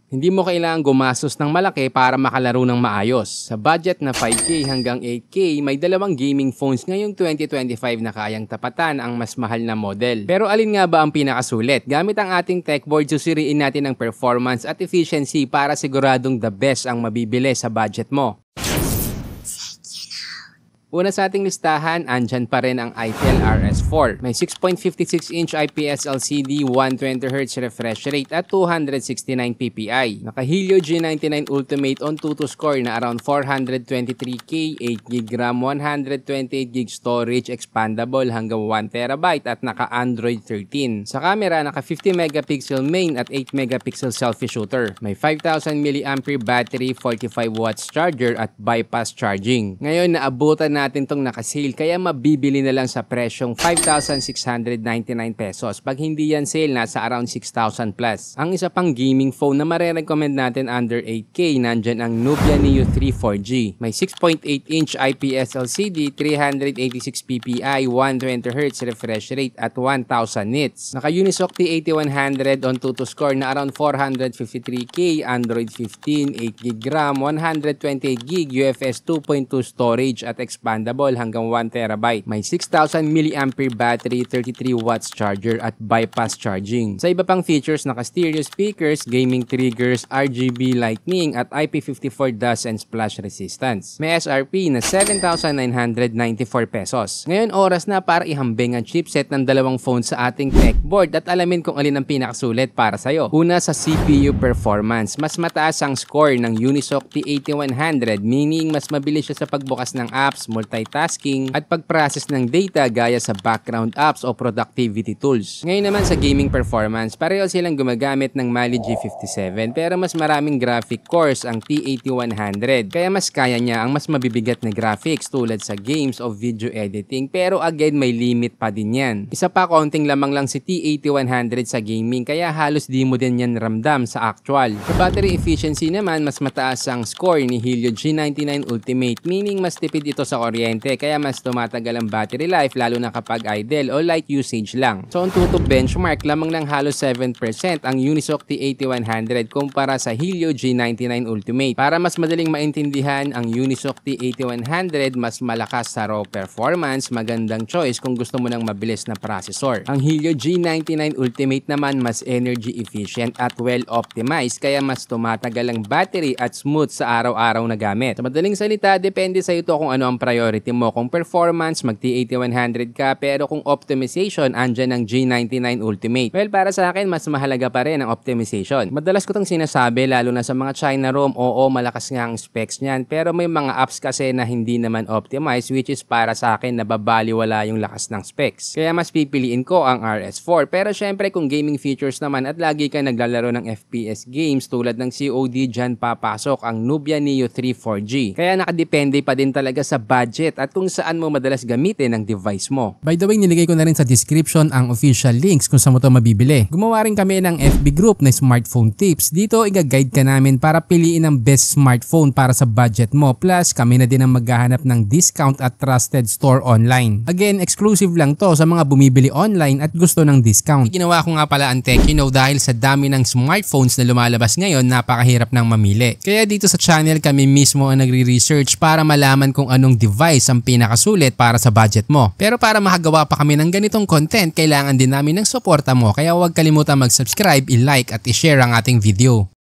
Hindi mo kailangang gumastos ng malaki para makalaro ng maayos. Sa budget na 5K hanggang 8K, may dalawang gaming phones ngayong 2025 na kayang tapatan ang mas mahal na model. Pero alin nga ba ang pinakasulit? Gamit ang ating tech board, susuriin natin ang performance at efficiency para siguradong the best ang mabibili sa budget mo. Una sa ating listahan, andyan pa rin ang Itel RS4. May 6.56-inch IPS LCD, 120Hz refresh rate at 269 ppi. Naka-Helio G99 Ultimate on Tutu score na around 423K, 8GB RAM, 128GB storage, expandable hanggang 1TB at naka-Android 13. Sa camera, naka-50MP main at 8MP selfie shooter. May 5000 mAh battery, 45W charger at bypass charging. Ngayon, naabutan natin tong naka-sale kaya mabibili na lang sa presyong 5,699 pesos. Pag hindi yan sale, nasa around 6,000 plus. Ang isa pang gaming phone na marerecommend natin under 8K, nandyan ang Nubia Neo 3 4G. May 6.8-inch IPS LCD, 386 ppi, 120Hz refresh rate at 1,000 nits. Naka-Unisoc T8100 on Tutu score na around 453K, Android 15, 8GB RAM, 128GB UFS 2.2 storage at expandable hanggang 1TB. May 6,000 mAh battery, 33W charger at bypass charging. Sa iba pang features, naka-stereo speakers, gaming triggers, RGB lighting at IP54 dust and splash resistance. May SRP na 7,994 pesos. Ngayon oras na para ihambing ang chipset ng dalawang phone sa ating tech board at alamin kung alin ang pinakasulit para sa'yo. Una sa CPU performance, mas mataas ang score ng Unisoc T8100, meaning mas mabilis siya sa pagbukas ng apps, multitasking at pag-process ng data gaya sa background apps o productivity tools. Ngayon naman sa gaming performance, pareho silang gumagamit ng Mali G57 pero mas maraming graphic cores ang T8100 kaya mas kaya niya ang mas mabibigat na graphics tulad sa games o video editing, pero again may limit pa din yan. Isa pa, konting lamang lang si T8100 sa gaming kaya halos di mo din yan ramdam sa actual. Sa battery efficiency naman, mas mataas ang score ni Helio G99 Ultimate, meaning mas tipid ito sa kuryente kaya mas tumatagal ang battery life lalo na kapag idle o light usage lang. So ang Tutu benchmark, lamang ng halos 7% ang Unisoc T8100 kumpara sa Helio G99 Ultimate. Para mas madaling maintindihan, ang Unisoc T8100 mas malakas sa raw performance, magandang choice kung gusto mo ng mabilis na processor. Ang Helio G99 Ultimate naman mas energy efficient at well optimized kaya mas tumatagal ang battery at smooth sa araw-araw na gamit. Sa madaling salita, depende sa ito kung ano ang priority mo. Kung performance, mag T8100 ka, pero kung optimization, andyan ang G99 Ultimate. Well, para sa akin, mas mahalaga pa rin ang optimization. Madalas ko itong sinasabi, lalo na sa mga China ROM, oo, malakas nga ang specs niyan, pero may mga apps kasi na hindi naman optimized, which is para sa akin, nababaliwala yung lakas ng specs. Kaya mas pipiliin ko ang RS4. Pero syempre, kung gaming features naman at lagi ka naglalaro ng FPS games tulad ng COD, dyan papasok ang Nubia Neo 3 4G. Kaya nakadepende pa din talaga sa budget at kung saan mo madalas gamitin ang device mo. By the way, nilagay ko na rin sa description ang official links kung saan mo ito mabibili. Gumawa rin kami ng FB group na smartphone tips. Dito, i-guide ka namin para piliin ang best smartphone para sa budget mo. Plus, kami na din ang maghahanap ng discount at trusted store online. Again, exclusive lang to sa mga bumibili online at gusto ng discount. Ginawa ko nga pala ang Techino dahil sa dami ng smartphones na lumalabas ngayon, napakahirap ng mamili. Kaya dito sa channel, kami mismo ang nagre-research para malaman kung anong device ang pinakasulit para sa budget mo. Pero para makagawa pa kami ng ganitong content, kailangan din namin ng suporta mo. Kaya huwag kalimutan mag-subscribe, i-like at i-share ang ating video.